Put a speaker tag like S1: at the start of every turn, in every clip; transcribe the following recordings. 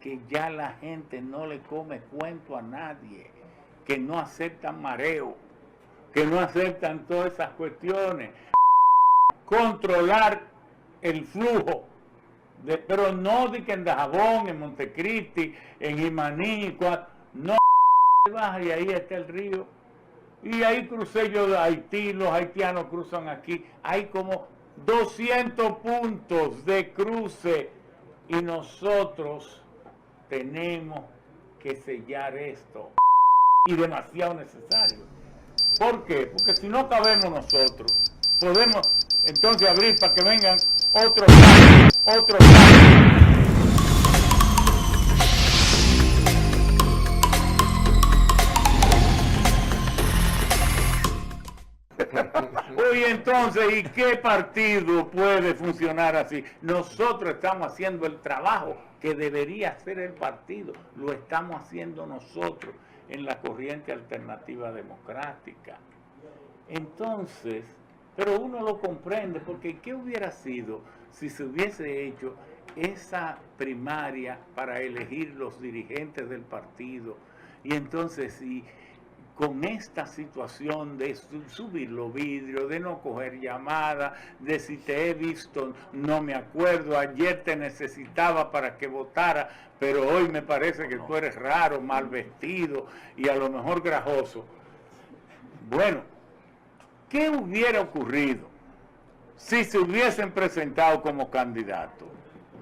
S1: que ya la gente no le come cuento a nadie, que no aceptan mareo, que no aceptan todas esas cuestiones. Controlar el flujo, pero no de que en Dajabón, en Montecristi, en Jimaní, no baja y ahí está el río. Y ahí crucé yo de Haití, los haitianos cruzan aquí. Hay como 200 puntos de cruce y nosotros tenemos que sellar esto. Y demasiado necesario. ¿Por qué? Porque si no cabemos nosotros, podemos entonces abrir para que vengan otros. Oye, entonces, ¿y qué partido puede funcionar así? Nosotros estamos haciendo el trabajo que debería hacer el partido, lo estamos haciendo nosotros en la corriente alternativa democrática. Entonces, pero uno lo comprende, porque ¿qué hubiera sido si se hubiese hecho esa primaria para elegir los dirigentes del partido? Y entonces, si con esta situación de subir los vidrios, de no coger llamadas, de si te he visto, no me acuerdo, ayer te necesitaba para que votara, pero hoy me parece que tú eres raro, mal vestido y a lo mejor grajoso. Bueno, ¿qué hubiera ocurrido si se hubiesen presentado como candidatos?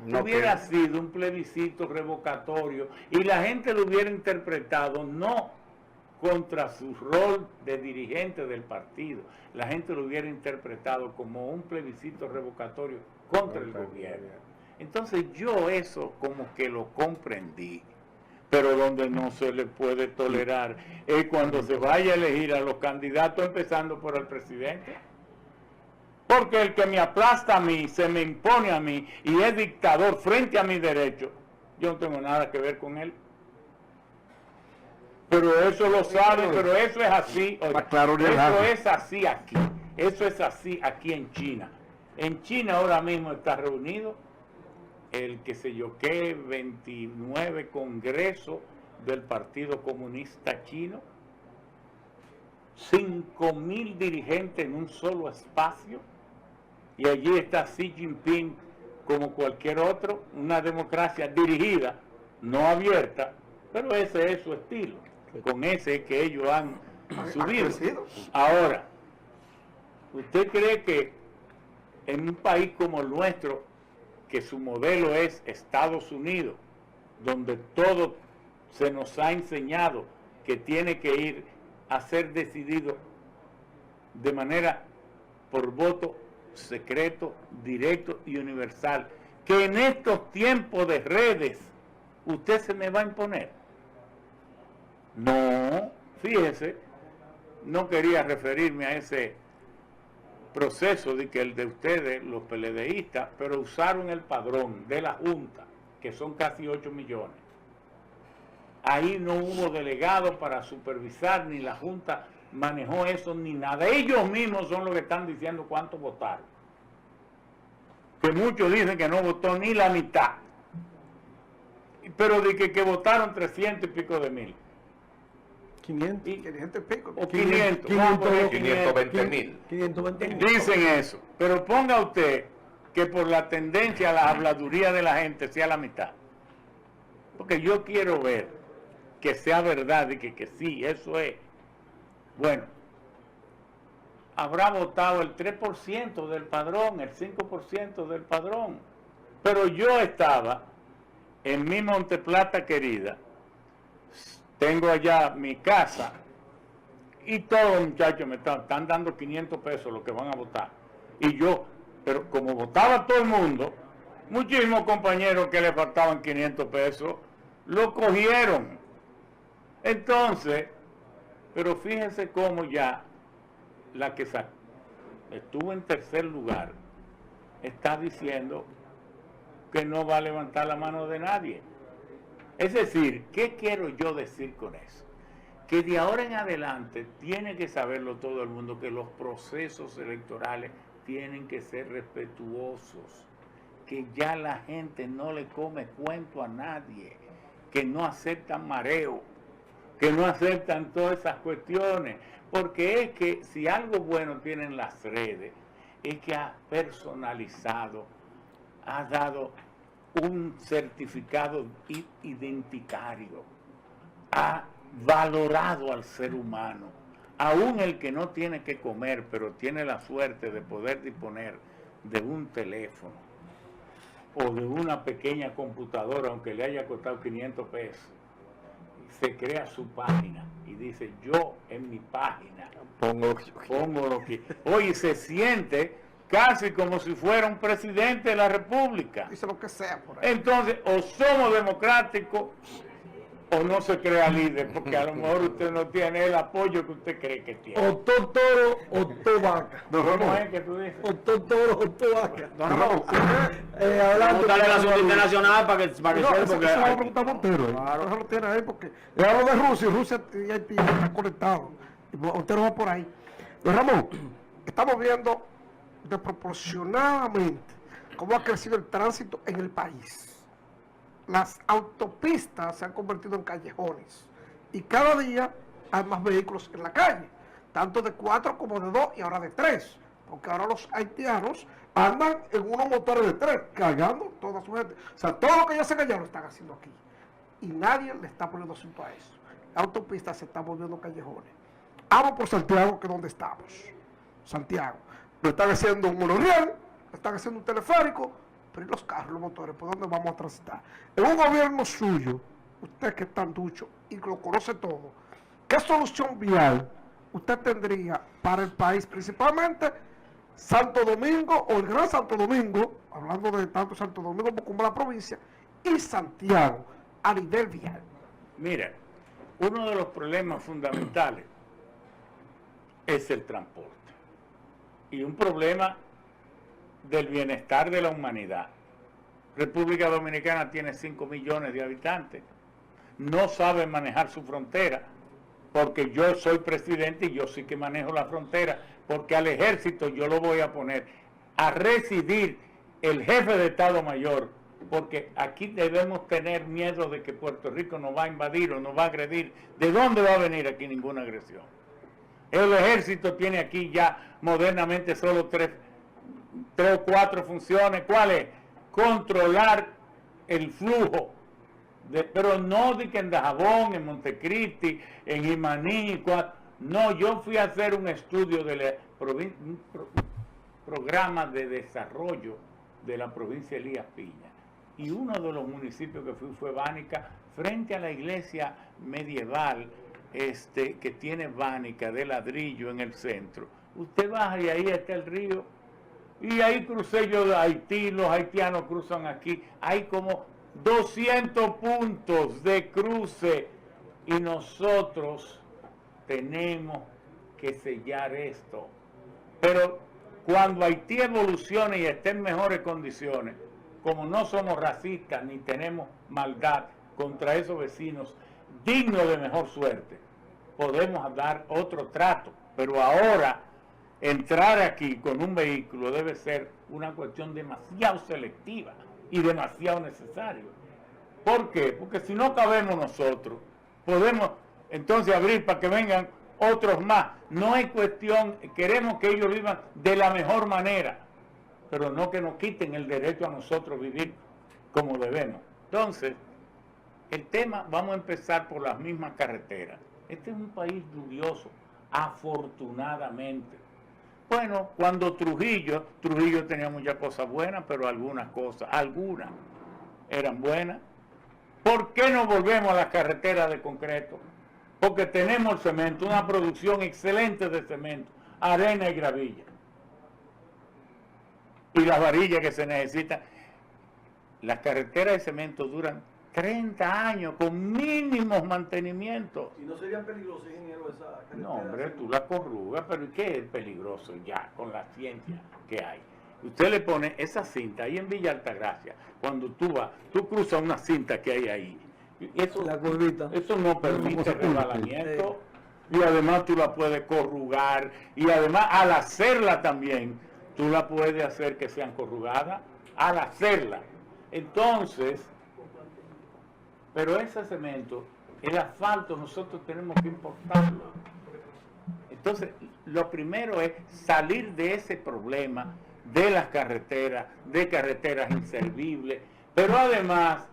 S1: No hubiera sido un plebiscito revocatorio y la gente lo hubiera interpretado no contra su rol de dirigente del partido. La gente lo hubiera interpretado como un plebiscito revocatorio contra el gobierno. Entonces yo eso como que lo comprendí. Pero donde no se le puede tolerar es cuando se vaya a elegir a los candidatos, empezando por el presidente. Porque el que me aplasta a mí, se me impone a mí y es dictador frente a mis derechos, yo no tengo nada que ver con él. Pero eso lo saben, pero eso es así. Oiga, eso es así aquí. Eso es así aquí en China. En China ahora mismo está reunido el que sé yo qué, 29 Congreso del Partido Comunista Chino. 5.000 dirigentes en un solo espacio. Y allí está Xi Jinping como cualquier otro, una democracia dirigida, no abierta, pero ese es su estilo. Con ese que ellos han subido. Ahora, ¿usted cree que en un país como el nuestro, que su modelo es Estados Unidos, donde todo se nos ha enseñado que tiene que ir a ser decidido de manera por voto secreto, directo y universal, que en estos tiempos de redes usted se me va a imponer? No, fíjese, no quería referirme a ese proceso de que el de ustedes, los PLDistas, pero usaron el padrón de la Junta, que son casi 8 millones. Ahí no hubo delegado para supervisar, ni la Junta manejó eso, ni nada. Ellos mismos son los que están diciendo cuántos votaron. Que muchos dicen que no votó ni la mitad. Pero de que votaron 300 y pico de mil.
S2: 500 y pico.
S1: O 500.
S3: 520.000.
S2: 520.000.
S1: Dicen eso. Pero ponga usted que por la tendencia a la habladuría de la gente sea la mitad. Porque yo quiero ver que sea verdad y que sí, eso es. Bueno, habrá votado el 3% del padrón, el 5% del padrón. Pero yo estaba en mi Monteplata querida, tengo allá mi casa, y todos los muchachos me están dando 500 pesos los que van a votar. Y yo, pero como votaba todo el mundo, muchísimos compañeros que le faltaban 500 pesos, lo cogieron. Entonces, pero fíjense cómo ya la que estuvo en tercer lugar está diciendo que no va a levantar la mano de nadie. Es decir, ¿qué quiero yo decir con eso? Que de ahora en adelante tiene que saberlo todo el mundo, que los procesos electorales tienen que ser respetuosos, que ya la gente no le come cuento a nadie, que no aceptan mareo, que no aceptan todas esas cuestiones, porque es que si algo bueno tienen las redes, es que ha personalizado, ha dado un certificado identitario, ha valorado al ser humano, aún el que no tiene que comer, pero tiene la suerte de poder disponer de un teléfono o de una pequeña computadora, aunque le haya costado 500 pesos, se crea su página y dice, yo en mi página pongo lo que... Oye, se siente casi como si fuera un presidente de la República.
S2: Dice lo que sea por ahí.
S1: Entonces, o somos democráticos o no se crea líder, porque a lo mejor usted no tiene el apoyo que usted cree que tiene.
S4: O todo toro o todo vaca.
S1: ¿Cómo es que tú dices?
S4: O todo toro o todo vaca.
S5: Hablando del asunto internacional para que
S4: No,
S5: sepa,
S4: eso
S5: porque
S4: se lo va a preguntar Montero. Claro, eso lo tiene ahí porque le hablo de Rusia y Rusia y Haití están conectados. Y Montero va por ahí. Don Ramón, estamos viendo desproporcionadamente cómo ha crecido el tránsito en el país. Las autopistas se han convertido en callejones y cada día hay más vehículos en la calle, tanto de 4 como de 2 y ahora de 3, porque ahora los haitianos andan en unos motores de 3, cargando toda su gente. O sea, todo lo que ya se allá lo están haciendo aquí y nadie le está poniendo asunto a eso. La autopista se está volviendo callejones. Hablo por Santiago, que es donde estamos. Santiago. Lo están haciendo un monorriel, lo están haciendo un teleférico, pero ¿y los carros, los motores? ¿Por dónde vamos a transitar? En un gobierno suyo, usted que es tan ducho y lo conoce todo, ¿qué solución vial usted tendría para el país, principalmente Santo Domingo o el Gran Santo Domingo, hablando de tanto Santo Domingo como la provincia, y Santiago a nivel vial?
S1: Mira, uno de los problemas fundamentales es el transporte y un problema del bienestar de la humanidad. República Dominicana tiene 5 millones de habitantes, no sabe manejar su frontera, porque yo soy presidente y yo sí que manejo la frontera, porque al ejército yo lo voy a poner a residir el jefe de Estado Mayor, porque aquí debemos tener miedo de que Puerto Rico nos va a invadir o nos va a agredir. ¿De dónde va a venir aquí ninguna agresión? El ejército tiene aquí ya modernamente solo 3 o 4 funciones. ¿Cuál es? Controlar el flujo, pero no de que en Dajabón, en Montecristi, en Imaní. No, yo fui a hacer un estudio de un programa de desarrollo de la provincia de Elías Piña. Y uno de los municipios que fui fue Bánica, frente a la iglesia medieval que tiene Bánica de ladrillo en el centro. Usted baja y ahí está el río. Y ahí crucé yo de Haití, los haitianos cruzan aquí. Hay como 200 puntos de cruce y nosotros tenemos que sellar esto. Pero cuando Haití evolucione y esté en mejores condiciones, como no somos racistas ni tenemos maldad contra esos vecinos dignos de mejor suerte, podemos dar otro trato. Pero ahora entrar aquí con un vehículo debe ser una cuestión demasiado selectiva y demasiado necesario. ¿Por qué? Porque si no cabemos nosotros, podemos entonces abrir para que vengan otros más. No hay cuestión, queremos que ellos vivan de la mejor manera, pero no que nos quiten el derecho a nosotros vivir como debemos. Entonces, el tema, vamos a empezar por las mismas carreteras. Este es un país lluvioso, afortunadamente. Bueno, cuando Trujillo tenía muchas cosas buenas, pero algunas eran buenas. ¿Por qué no volvemos a las carreteras de concreto? Porque tenemos el cemento, una producción excelente de cemento, arena y gravilla. Y las varillas que se necesitan. Las carreteras de cemento duran 30 años con mínimos mantenimientos.
S4: ¿Y no sería peligroso, ingeniero, esa carretera?
S1: No, hombre, tú la corrugas, pero ¿qué es peligroso ya con la ciencia que hay? Usted le pone esa cinta ahí en Villa Altagracia, cuando tú vas, tú cruzas una cinta que hay ahí. Eso,
S4: la curvita.
S1: Eso no permite resbalamiento. Y además tú la puedes corrugar. Y además al hacerla también, tú la puedes hacer que sean corrugadas. al hacerla. Entonces, pero ese cemento, el asfalto, nosotros tenemos que importarlo. Entonces, lo primero es salir de ese problema de las carreteras, de carreteras inservibles, pero además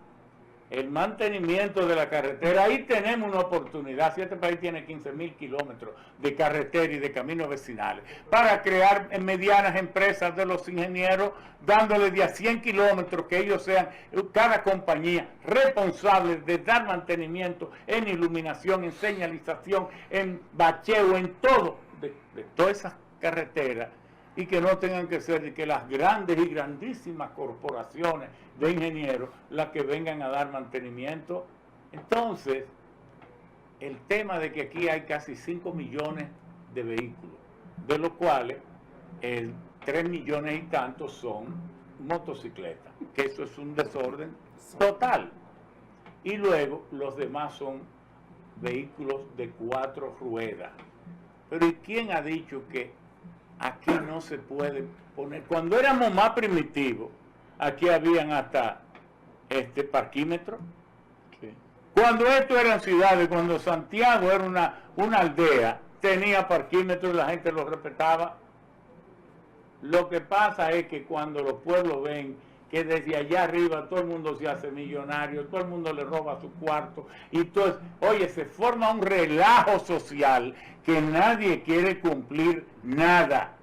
S1: el mantenimiento de la carretera. Ahí tenemos una oportunidad. Si este país tiene 15.000 kilómetros de carretera y de caminos vecinales, para crear medianas empresas de los ingenieros, dándoles de a 100 kilómetros, que ellos sean, cada compañía, responsables de dar mantenimiento en iluminación, en señalización, en bacheo, en todo, de todas esas carreteras, y que no tengan que ser de que las grandes y grandísimas corporaciones de ingenieros las que vengan a dar mantenimiento. Entonces, el tema de que aquí hay casi 5 millones de vehículos, de los cuales 3 millones y tantos son motocicletas, que eso es un desorden total. Y luego los demás son vehículos de 4 ruedas. Pero ¿y quién ha dicho que aquí no se puede poner? Cuando éramos más primitivos, aquí habían hasta parquímetros. Sí. Cuando esto eran ciudades, cuando Santiago era una aldea, tenía parquímetros y la gente los respetaba. Lo que pasa es que cuando los pueblos ven que desde allá arriba todo el mundo se hace millonario, todo el mundo le roba su cuarto, y entonces, oye, se forma un relajo social que nadie quiere cumplir nada.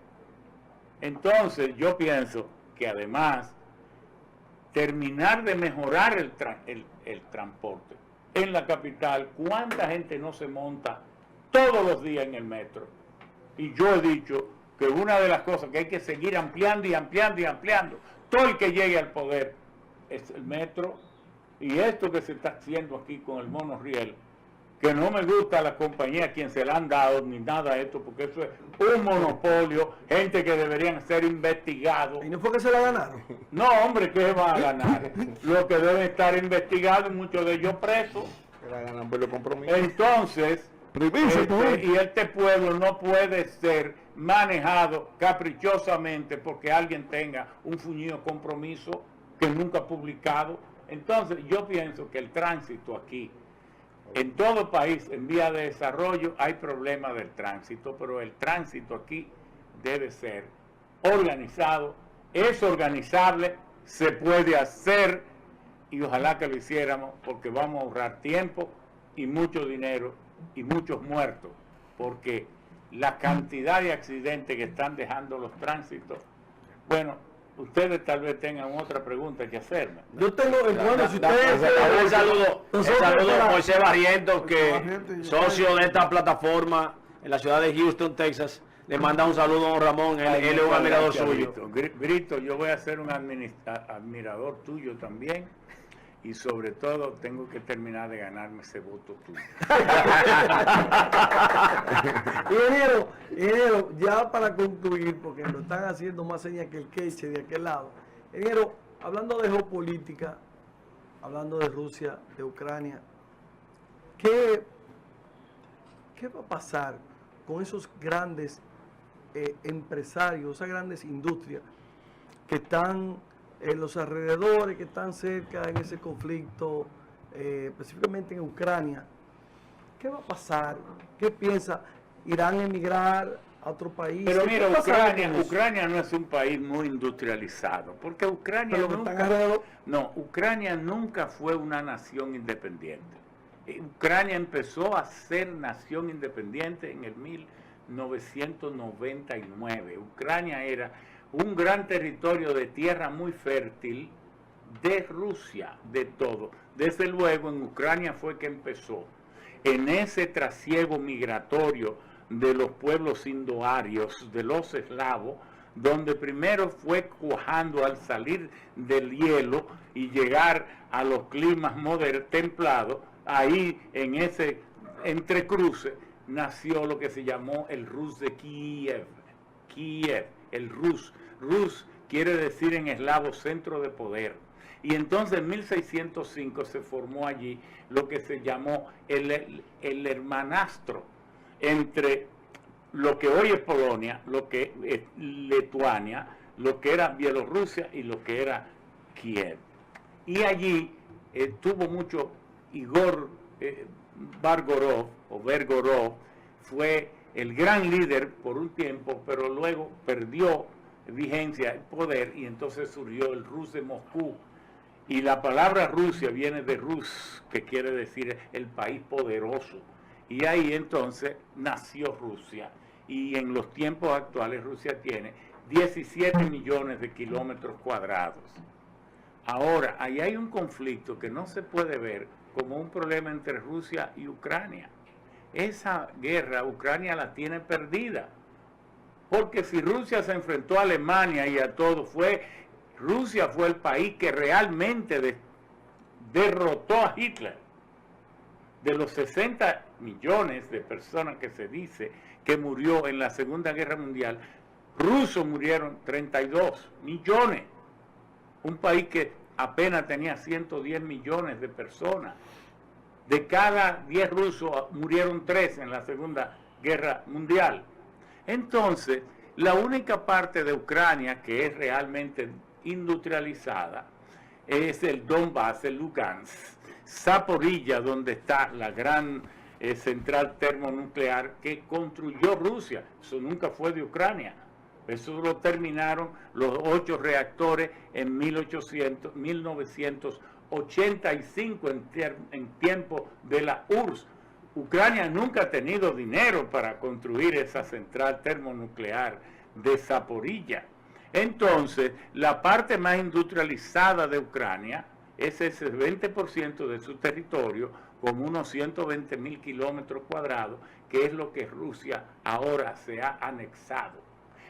S1: Entonces yo pienso que además terminar de mejorar el transporte en la capital. ¿Cuánta gente no se monta todos los días en el metro? Y yo he dicho que una de las cosas que hay que seguir ampliando y ampliando y ampliando, todo el que llegue al poder, es el metro. Y esto que se está haciendo aquí con el monorriel, que no me gusta la compañía a quien se la han dado ni nada de esto, porque eso es un monopolio, gente que deberían ser investigados.
S2: ¿Y no fue que se la ganaron?
S1: No, hombre, ¿qué va a ganar? Lo que deben estar investigados y muchos de ellos presos.
S2: Se la ganan por los compromisos.
S1: Entonces, y este pueblo no puede ser manejado caprichosamente porque alguien tenga un fuñido compromiso que nunca ha publicado. Entonces, yo pienso que el tránsito aquí, en todo país en vía de desarrollo hay problemas del tránsito, pero el tránsito aquí debe ser organizado, es organizable, se puede hacer, y ojalá que lo hiciéramos, porque vamos a ahorrar tiempo y mucho dinero y muchos muertos, porque la cantidad de accidentes que están dejando los tránsitos. Bueno, ustedes tal vez tengan otra pregunta que hacerme.
S2: Yo tengo, bueno, si ustedes...
S5: Un saludo a Moisés Barrientos, que socio de esta plataforma en la ciudad de Houston, Texas. Le manda un saludo a don Ramón, él es un admirador suyo.
S1: Brito, yo voy a ser un admirador tuyo también. Y sobre todo tengo que terminar de ganarme ese voto tuyo.
S2: Ingeniero, ya para concluir, porque lo están haciendo más señas que el queche de aquel lado. Ingeniero, hablando de geopolítica, hablando de Rusia, de Ucrania, ¿qué va a pasar con esos grandes empresarios, esas grandes industrias que están en los alrededores, que están cerca en ese conflicto, específicamente en Ucrania? ¿Qué va a pasar? ¿Qué piensa? ¿Irán a emigrar a otro país?
S1: Pero mira, Ucrania no es un país muy industrializado, porque Ucrania Ucrania nunca fue una nación independiente. Ucrania empezó a ser nación independiente en el 1999. Ucrania era un gran territorio de tierra muy fértil de Rusia, de todo. Desde luego en Ucrania fue que empezó, en ese trasiego migratorio de los pueblos indoarios, de los eslavos, donde primero fue cuajando al salir del hielo y llegar a los climas templados. Ahí en ese entrecruce nació lo que se llamó el Rus de Kiev, el Rus. Rus quiere decir en eslavo centro de poder. Y entonces en 1605 se formó allí lo que se llamó el hermanastro entre lo que hoy es Polonia, lo que es Lituania, lo que era Bielorrusia y lo que era Kiev. Y allí tuvo mucho Igor Bergorov, fue el gran líder por un tiempo, pero luego perdió vigencia, el poder, y entonces surgió el Rus de Moscú. Y la palabra Rusia viene de Rus, que quiere decir el país poderoso. Y ahí entonces nació Rusia. Y en los tiempos actuales Rusia tiene 17 millones de kilómetros cuadrados. Ahora, ahí hay un conflicto que no se puede ver como un problema entre Rusia y Ucrania. Esa guerra Ucrania la tiene perdida. Porque si Rusia se enfrentó a Alemania y a todo, Rusia fue el país que realmente derrotó a Hitler. De los 60 millones de personas que se dice que murió en la Segunda Guerra Mundial, rusos murieron 32 millones. Un país que apenas tenía 110 millones de personas. De cada 10 rusos murieron 3 en la Segunda Guerra Mundial. Entonces, la única parte de Ucrania que es realmente industrializada es el Donbass, el Lugansk, Zaporilla, donde está la gran central termonuclear que construyó Rusia. Eso nunca fue de Ucrania. Eso lo terminaron los 8 reactores en 1985 en tiempo de la URSS. Ucrania nunca ha tenido dinero para construir esa central termonuclear de Zaporilla. Entonces, la parte más industrializada de Ucrania es ese 20% de su territorio, como unos 120.000 kilómetros cuadrados, que es lo que Rusia ahora se ha anexado.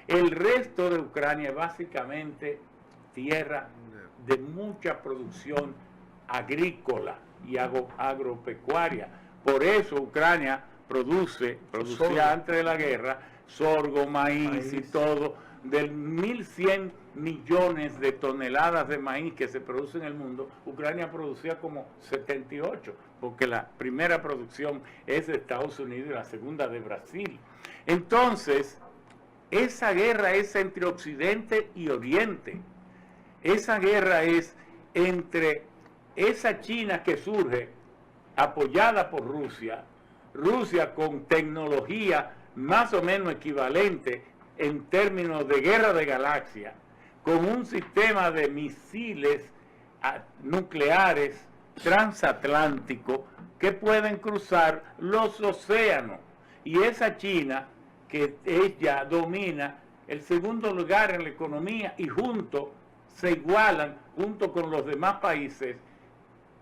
S1: El resto de Ucrania es básicamente tierra de mucha producción agrícola y agropecuaria. Por eso Ucrania producía antes de la guerra sorgo, maíz y todo. Del 1.100 millones de toneladas de maíz que se produce en el mundo, Ucrania producía como 78, porque la primera producción es de Estados Unidos y la segunda de Brasil. Entonces, esa guerra es entre Occidente y Oriente. Esa guerra es entre esa China que surge apoyada por Rusia, Rusia con tecnología más o menos equivalente en términos de guerra de galaxia, con un sistema de misiles nucleares transatlánticos que pueden cruzar los océanos. Y esa China, que ella domina el segundo lugar en la economía y se igualan junto con los demás países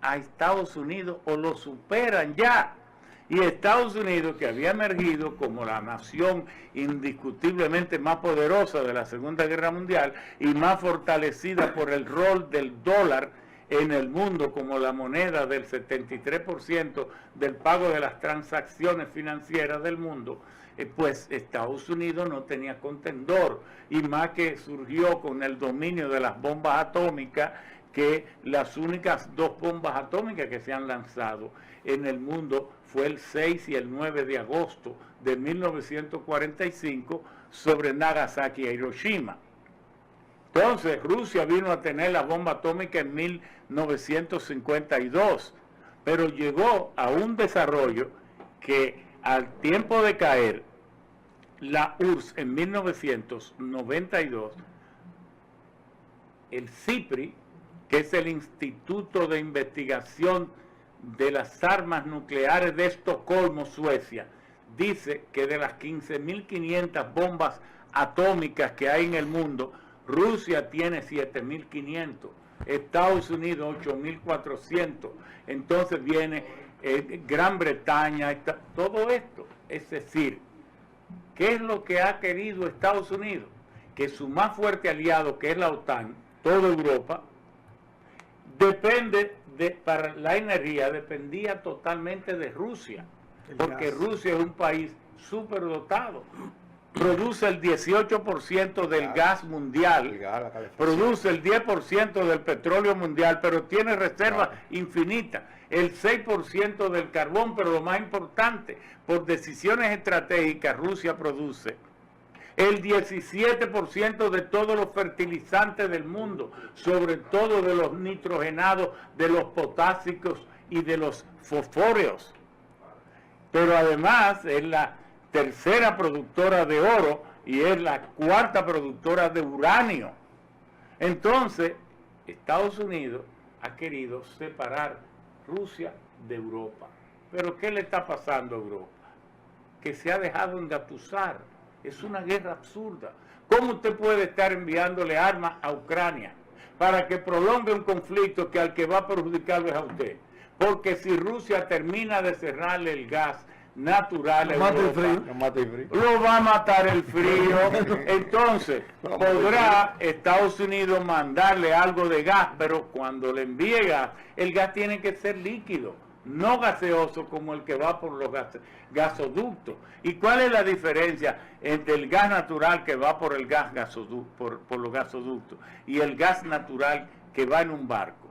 S1: a Estados Unidos o lo superan ya. Y Estados Unidos, que había emergido como la nación indiscutiblemente más poderosa de la Segunda Guerra Mundial y más fortalecida por el rol del dólar en el mundo como la moneda del 73% del pago de las transacciones financieras del mundo, pues Estados Unidos no tenía contendor, y más que surgió con el dominio de las bombas atómicas, que las únicas 2 bombas atómicas que se han lanzado en el mundo fue el 6 y el 9 de agosto de 1945 sobre Nagasaki y Hiroshima. Entonces Rusia vino a tener la bomba atómica en 1952, pero llegó a un desarrollo que al tiempo de caer la URSS en 1992, el CIPRI, que es el Instituto de Investigación de las Armas Nucleares de Estocolmo, Suecia, dice que de las 15.500 bombas atómicas que hay en el mundo, Rusia tiene 7.500, Estados Unidos 8.400, entonces viene Gran Bretaña, todo esto. Es decir, ¿qué es lo que ha querido Estados Unidos? Que su más fuerte aliado, que es la OTAN, toda Europa, para la energía dependía totalmente de Rusia, porque Rusia es un país superdotado. Produce el 18% del gas mundial, produce el 10% del petróleo mundial, pero tiene reservas infinitas, el 6% del carbón, pero lo más importante, por decisiones estratégicas, Rusia produce el 17% de todos los fertilizantes del mundo, sobre todo de los nitrogenados, de los potásicos y de los fosfóreos. Pero además es la tercera productora de oro y es la cuarta productora de uranio. Entonces, Estados Unidos ha querido separar Rusia de Europa. Pero ¿qué le está pasando a Europa? Que se ha dejado engatusar. Es una guerra absurda. ¿Cómo usted puede estar enviándole armas a Ucrania para que prolongue un conflicto que al que va a perjudicarlo es a usted? Porque si Rusia termina de cerrarle el gas natural a Europa, lo va a matar el frío. Entonces, podrá Estados Unidos mandarle algo de gas, pero cuando le envíe gas, el gas tiene que ser líquido, no gaseoso como el que va por los gasoductos. ¿Y cuál es la diferencia entre el gas natural que va por el gas gasoducto, por los gasoductos y el gas natural que va en un barco?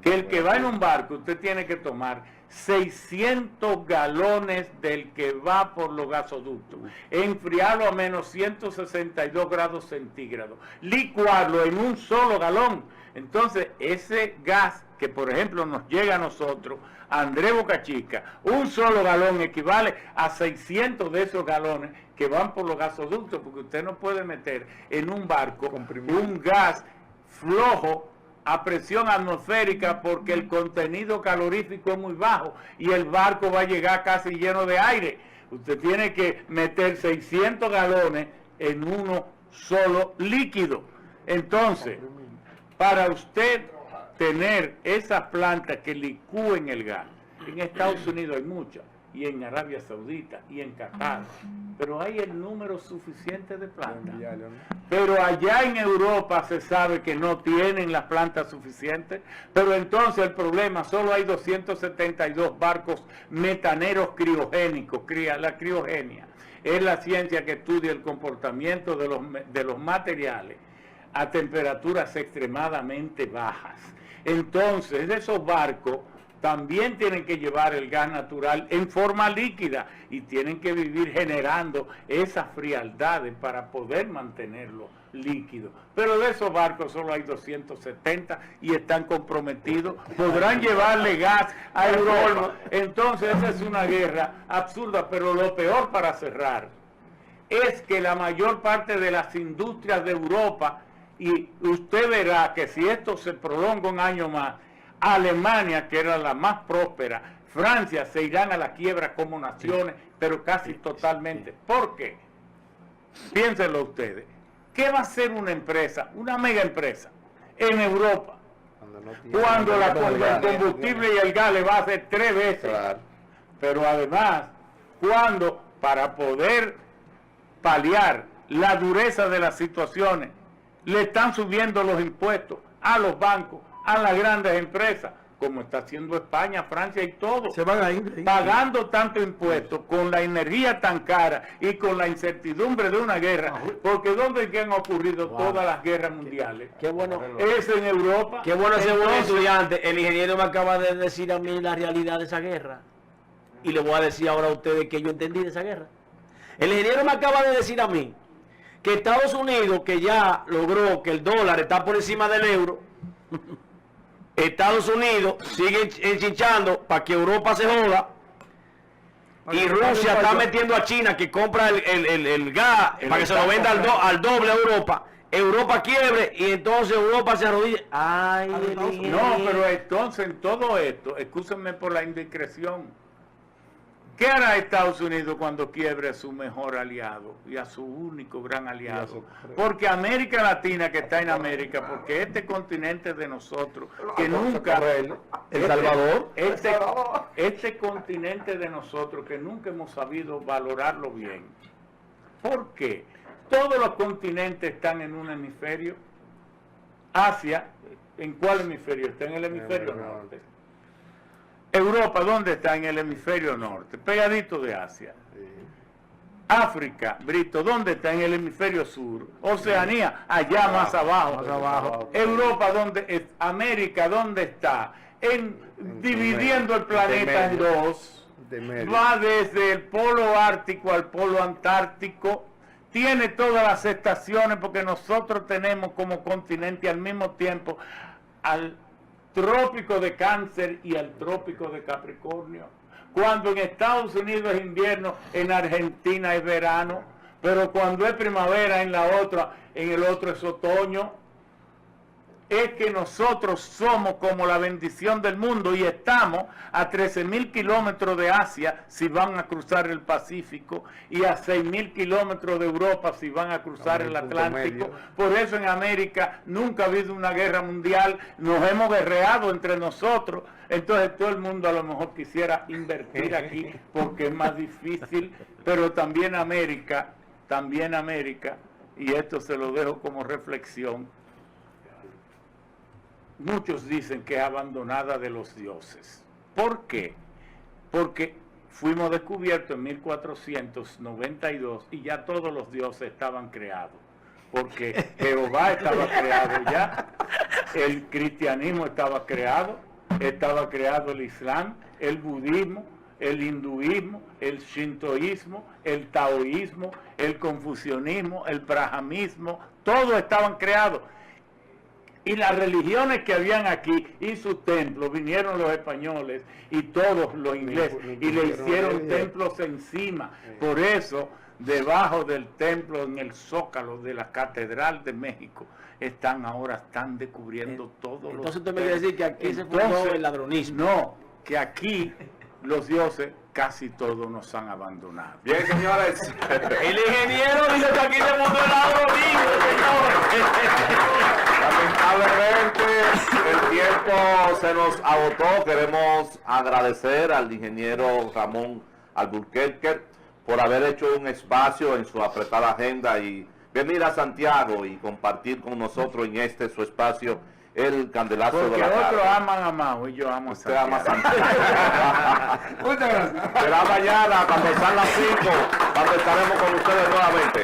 S1: Que el que va en un barco usted tiene que tomar 600 galones del que va por los gasoductos, enfriarlo a menos 162 grados centígrados, licuarlo en un solo galón. Entonces, ese gas que, por ejemplo, nos llega a nosotros, a Andrés Boca Chica, un solo galón equivale a 600 de esos galones que van por los gasoductos, porque usted no puede meter en un barco un gas flojo a presión atmosférica porque el contenido calorífico es muy bajo y el barco va a llegar casi lleno de aire. Usted tiene que meter 600 galones en uno solo líquido. Entonces, para usted tener esas plantas que licúen el gas, en Estados Unidos hay muchas, y en Arabia Saudita, y en Qatar, pero hay el número suficiente de plantas. Pero allá en Europa se sabe que no tienen las plantas suficientes, pero entonces el problema, solo hay 272 barcos metaneros criogénicos. La criogenia es la ciencia que estudia el comportamiento de los materiales a temperaturas extremadamente bajas. Entonces, esos barcos también tienen que llevar el gas natural en forma líquida y tienen que vivir generando esas frialdades para poder mantenerlo líquido. Pero de esos barcos solo hay 270 y están comprometidos. Podrán llevarle gas a Europa. Entonces esa es una guerra absurda, pero lo peor, para cerrar, es que la mayor parte de las industrias de Europa, y usted verá que si esto se prolonga un año más, Alemania, que era la más próspera, Francia, se irán a la quiebra como naciones, pero casi totalmente. ¿Por qué? Piénsenlo ustedes. ¿Qué va a hacer una empresa, una mega empresa, en Europa, cuando el combustible y el gas le va a hacer 3 veces? Claro. Pero además, cuando para poder paliar la dureza de las situaciones, le están subiendo los impuestos a los bancos, a las grandes empresas, como está haciendo España, Francia y todo,
S2: se van a ir,
S1: pagando tanto impuestos, con la energía tan cara y con la incertidumbre de una guerra, porque ¿dónde es que han ocurrido todas las guerras mundiales?
S5: Qué bueno.
S1: Es en Europa.
S5: Qué bueno ese buen estudiante. El ingeniero me acaba de decir a mí la realidad de esa guerra, y le voy a decir ahora a ustedes que yo entendí de esa guerra. El ingeniero me acaba de decir a mí que Estados Unidos, que ya logró que el dólar está por encima del euro, Estados Unidos sigue enchichando para que Europa se joda, y Rusia está metiendo a China, que compra el gas para que se lo venda al doble a Europa. Europa quiebre y entonces Europa se arrodilla. Ay,
S1: no, pero entonces en todo esto, excúsenme por la indiscreción, ¿qué hará Estados Unidos cuando quiebre a su mejor aliado y a su único gran aliado? Porque América Latina, que está en América, porque este continente de nosotros, que nunca...
S5: El Salvador.
S1: Este continente de nosotros, que nunca hemos sabido valorarlo bien. ¿Por qué? Todos los continentes están en un hemisferio. Asia, ¿en cuál hemisferio? Está en el hemisferio norte. Europa, ¿dónde está? En el hemisferio norte, pegadito de Asia. África, Brito, ¿dónde está? En el hemisferio sur. Oceanía, allá más abajo. Europa, ¿dónde es? América, ¿dónde está? Dividiendo el planeta en dos. Va desde el polo ártico al polo antártico, tiene todas las estaciones, porque nosotros tenemos como continente al mismo tiempo al trópico de Cáncer y al trópico de Capricornio. Cuando en Estados Unidos es invierno, en Argentina es verano, pero cuando es primavera en la otra, en el otro es otoño. Es que nosotros somos como la bendición del mundo y estamos a 13.000 kilómetros de Asia si van a cruzar el Pacífico y a 6.000 kilómetros de Europa si van a cruzar el Atlántico. Por eso en América nunca ha habido una guerra mundial, nos hemos guerreado entre nosotros. Entonces todo el mundo a lo mejor quisiera invertir aquí porque es más difícil, pero también América, y esto se lo dejo como reflexión, muchos dicen que es abandonada de los dioses. ¿Por qué? Porque fuimos descubiertos en 1492 y ya todos los dioses estaban creados. Porque Jehová estaba creado ya, el cristianismo estaba creado el Islam, el budismo, el hinduismo, el shintoísmo, el taoísmo, el confucianismo, el brahmanismo, todos estaban creados. Y las religiones que habían aquí y sus templos, vinieron los españoles y todos los ingleses y le hicieron templos encima. Por eso, debajo del templo, en el zócalo de la Catedral de México, están descubriendo todos los...
S5: Entonces usted me quiere decir que aquí se fundó el ladronismo.
S1: No, que aquí los dioses casi todos nos han abandonado.
S3: Bien, señores.
S5: El ingeniero dice que aquí se fundó el ladronismo, señores.
S3: Lamentablemente el tiempo se nos agotó. Queremos agradecer al ingeniero Ramón Alburquerque por haber hecho un espacio en su apretada agenda y venir a Santiago y compartir con nosotros en su espacio el candelazo
S1: Porque
S3: de la tarde.
S1: otros aman a Mao y yo amo a
S3: Usted
S1: Santiago.
S3: ama Santiago. Muchas gracias. Será mañana cuando sean las 5, cuando estaremos con ustedes nuevamente.